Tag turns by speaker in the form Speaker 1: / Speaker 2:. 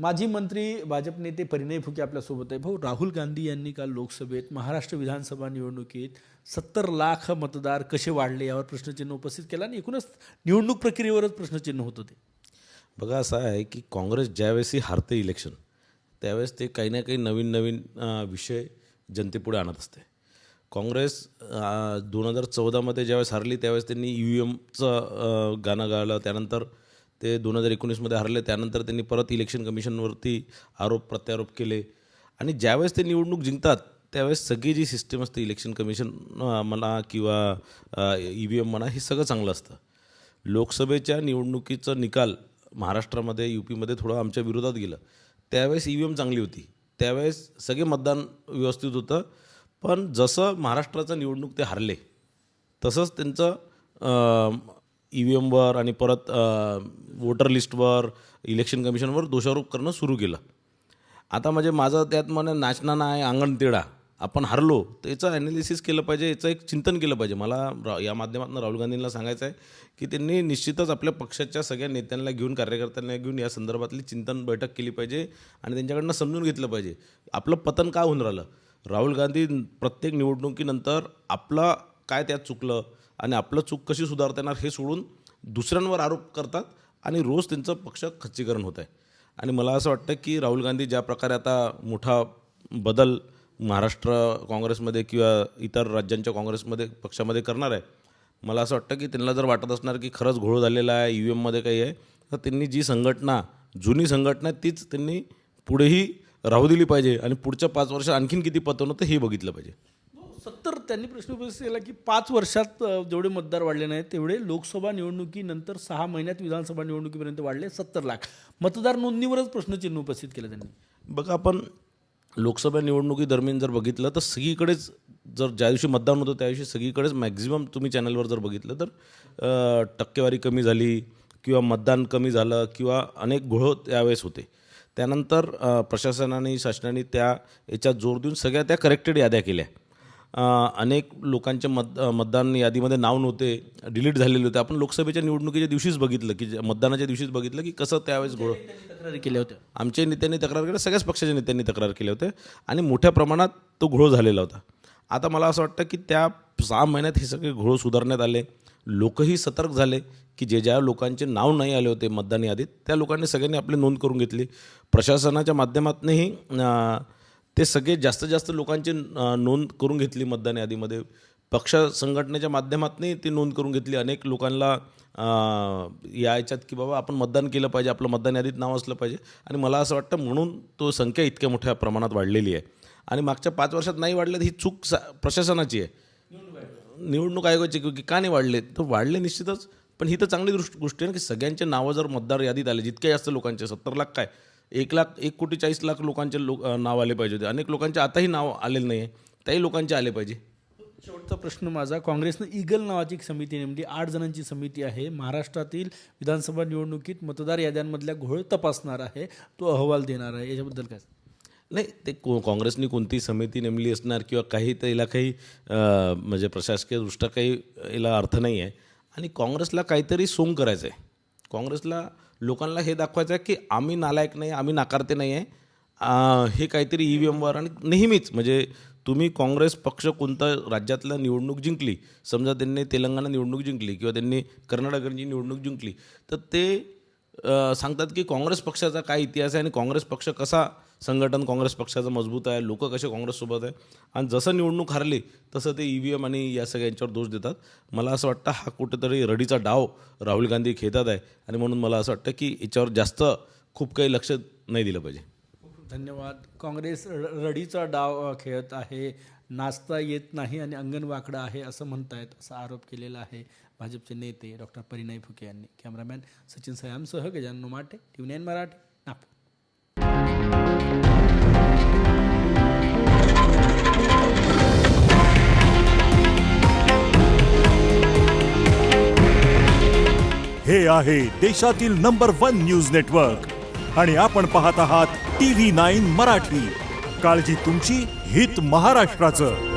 Speaker 1: माजी मंत्री भाजप नेते परिणय फुके आपल्यासोबत आहे. भाऊ, राहुल गांधी यांनी काल लोकसभेत महाराष्ट्र विधानसभा निवडणुकीत 70 लाख मतदार कसे वाढले यावर प्रश्नचिन्ह उपस्थित केला आणि एकूणच निवडणूक प्रक्रियेवरच प्रश्नचिन्ह होतं ते.
Speaker 2: बघा असं आहे की काँग्रेस ज्यावेळेसही हारते इलेक्शन त्यावेळेस ते काही ना काही नवीन नवीन विषय जनतेपुढे आणत असते. काँग्रेस 2014मध्ये ज्यावेळेस हारली त्यावेळेस त्यांनी EVMचं गाणं गायलं. त्यानंतर ते 2019मध्ये हरले. त्यानंतर त्यांनी परत इलेक्शन कमिशनवरती आरोप प्रत्यारोप केले आणि ज्यावेळेस ते निवडणूक जिंकतात त्यावेळेस सगळी जी सिस्टीम असते इलेक्शन कमिशन म्हणा किंवा EVM म्हणा हे सगळं चांगलं असतं. लोकसभेच्या निवडणुकीचं निकाल महाराष्ट्रामध्ये UPमध्ये थोडं आमच्या विरोधात गेलं. त्यावेळेस EVM चांगली होती, त्यावेळेस सगळे मतदान व्यवस्थित होतं. पण जसं महाराष्ट्राचं निवडणूक ते हारले तसंच त्यांचं EVMवर आणि परत वोटर लिस्टवर इलेक्शन कमिशनवर दोषारोप करणं सुरू केलं. आता म्हणजे माझं त्यात म्हणे नाचना नाही अंगण तेढा. आपण हारलो तर याचं ॲनालिसिस केलं पाहिजे, याचं एक चिंतन केलं पाहिजे. मला या माध्यमातून राहुल गांधींना सांगायचं आहे की त्यांनी निश्चितच आपल्या पक्षाच्या सगळ्या नेत्यांना घेऊन कार्यकर्त्यांना घेऊन या संदर्भातली चिंतन बैठक केली पाहिजे आणि त्यांच्याकडनं समजून घेतलं पाहिजे आपलं पतन का होऊन राहिलं. राहुल गांधी प्रत्येक निवडणुकीनंतर आपलं काय त्यात चुकलं आणि आपलं चूक कशी सुधारता येणार हे सोडून दुसऱ्यांवर आरोप करतात आणि रोज त्यांचं पक्ष खच्चीकरण होत आहे. आणि मला असं वाटतं की राहुल गांधी ज्या प्रकारे आता मोठा बदल महाराष्ट्र काँग्रेसमध्ये किंवा इतर राज्यांच्या काँग्रेसमध्ये पक्षामध्ये करणार आहे, मला असं वाटतं की त्यांना जर वाटत असणार की खरंच घोळ झालेला आहे EVMमध्ये काही आहे तर त्यांनी जी संघटना जुनी संघटना आहे तीच त्यांनी पुढेही राहू दिली पाहिजे आणि पुढच्या 5 वर्ष आणखीन किती पतन होतं हे बघितलं पाहिजे.
Speaker 1: 70 त्यांनी प्रश्न उपस्थित केला की 5 वर्षात जेवढे मतदार वाढले नाहीत तेवढे लोकसभा निवडणुकीनंतर 6 महिन्यात विधानसभा निवडणुकीपर्यंत वाढले 70 लाख. मतदार नोंदणीवरच प्रश्नचिन्ह उपस्थित केलं त्यांनी.
Speaker 2: बघा आपण लोकसभा निवडणुकीदरम्यान जर बघितलं तर सगळीकडेच जर ज्या दिवशी मतदान होतं त्या दिवशी सगळीकडेच मॅक्झिमम तुम्ही चॅनलवर जर बघितलं तर टक्केवारी कमी झाली किंवा मतदान कमी झालं किंवा अनेक घोळ त्यावेळेस होते. त्यानंतर प्रशासनाने शासनाने याच्यात जोर देऊन सगळ्या त्या करेक्टेड याद्या केल्या. अनेक लोकांच्या मतदान यादीमध्ये नाव नव्हते, डिलीट झालेले होते. आपण लोकसभेच्या निवडणुकीच्या दिवशीच बघितलं की मतदानाच्या दिवशीच बघितलं की कसं त्यावेळेस घोळ
Speaker 1: तक्रारी केल्या होत्या.
Speaker 2: आमच्या नेत्यांनी तक्रार केली, सगळ्याच पक्षाच्या नेत्यांनी तक्रार केल्या होत्या आणि मोठ्या प्रमाणात तो घोळ झालेला होता. आता मला असं वाटतं की त्या 6 महिन्यात हे सगळे घोळ सुधारण्यात आले. लोकही सतर्क झाले की ज्या लोकांचे नाव नाही आले होते मतदान यादीत त्या लोकांनी सगळ्यांनी आपली नोंद करून घेतली. प्रशासनाच्या माध्यमातूनही ते सगळे जास्तीत जास्त लोकांची नोंद करून घेतली मतदान यादीमध्ये. पक्ष संघटनेच्या माध्यमातूनही ती नोंद करून घेतली. अनेक लोकांना याच्यात की बाबा आपण मतदान केलं पाहिजे, आपलं मतदान यादीत नाव असलं पाहिजे आणि मला असं वाटतं म्हणून तो संख्या इतक्या मोठ्या प्रमाणात वाढलेली आहे. आणि मागच्या 5 वर्षात नाही वाढले तर ही चूक प्रशासनाची आहे, निवडणूक आयोगाची की का नाही वाढले. तर वाढले निश्चितच, पण ही तर चांगली गोष्ट आहे ना की सगळ्यांचे नावं जर मतदार यादीत आले, जितके जास्त लोकांचे 70 लाख काय 1,40,00,000 लोकांचे नाव आले पाहिजे होते. अनेक लोकांचे आताही नाव आलेलं नाही आहे, त्याही लोकांचे आले पाहिजे.
Speaker 1: शेवटचा प्रश्न माझा, काँग्रेसनं ईगल नावाची एक समिती नेमली, 8 जणांची समिती आहे, महाराष्ट्रातील विधानसभा निवडणुकीत मतदार याद्यांमधल्या घोळ तपासणार आहे, तो अहवाल देणार आहे, याच्याबद्दल काय?
Speaker 2: नाही, ते काँग्रेसनी कोणती समिती नेमली असणार किंवा काही तर याला काही म्हणजे प्रशासकीयदृष्ट्या काही याला अर्थ नाही आहे. आणि काँग्रेसला काहीतरी सोंग करायचं आहे. काँग्रेसला लोकांना हे दाखवायचं आहे की आम्ही नालायक नाही, आम्ही नाकारते नाही आहे. हे काहीतरी EVMवर आणि नेहमीच म्हणजे तुम्ही काँग्रेस पक्ष कोणता राज्यातलं निवडणूक जिंकली, समजा त्यांनी तेलंगणा निवडणूक जिंकली किंवा त्यांनी कर्नाटकाची निवडणूक जिंकली तर ते सांगतात की काँग्रेस पक्षाचा काय इतिहास आहे आणि काँग्रेस पक्ष कसा संघटन काँग्रेस पक्षाचं मजबूत आहे, लोक कसे काँग्रेससोबत आहे. आणि जसं निवडणूक हारली तसं ते EVM आणि या सगळ्यांच्यावर दोष देतात. मला असं वाटतं हा कुठेतरी रडीचा डाव राहुल गांधी खेळतात आहे आणि म्हणून मला असं वाटतं की याच्यावर जास्त खूप काही लक्ष नाही दिलं पाहिजे.
Speaker 1: धन्यवाद. काँग्रेस रडीचा डाव खेळत आहे, नाचता येत नाही आणि अंगण वाकडं आहे असं म्हणतायत, असा आरोप केलेला आहे भाजपचे नेते डॉक्टर परिणय फुके यांनी. कॅमेरामॅन सचिन सयामसह गजानन माटे, TV9 मराठी, नागपूर.
Speaker 3: हे आहे देशातील नंबर 1 न्यूज नेटवर्क आणि आपण पाहत आहात TV9 मराठी. काळजी तुमची, हित महाराष्ट्राचं.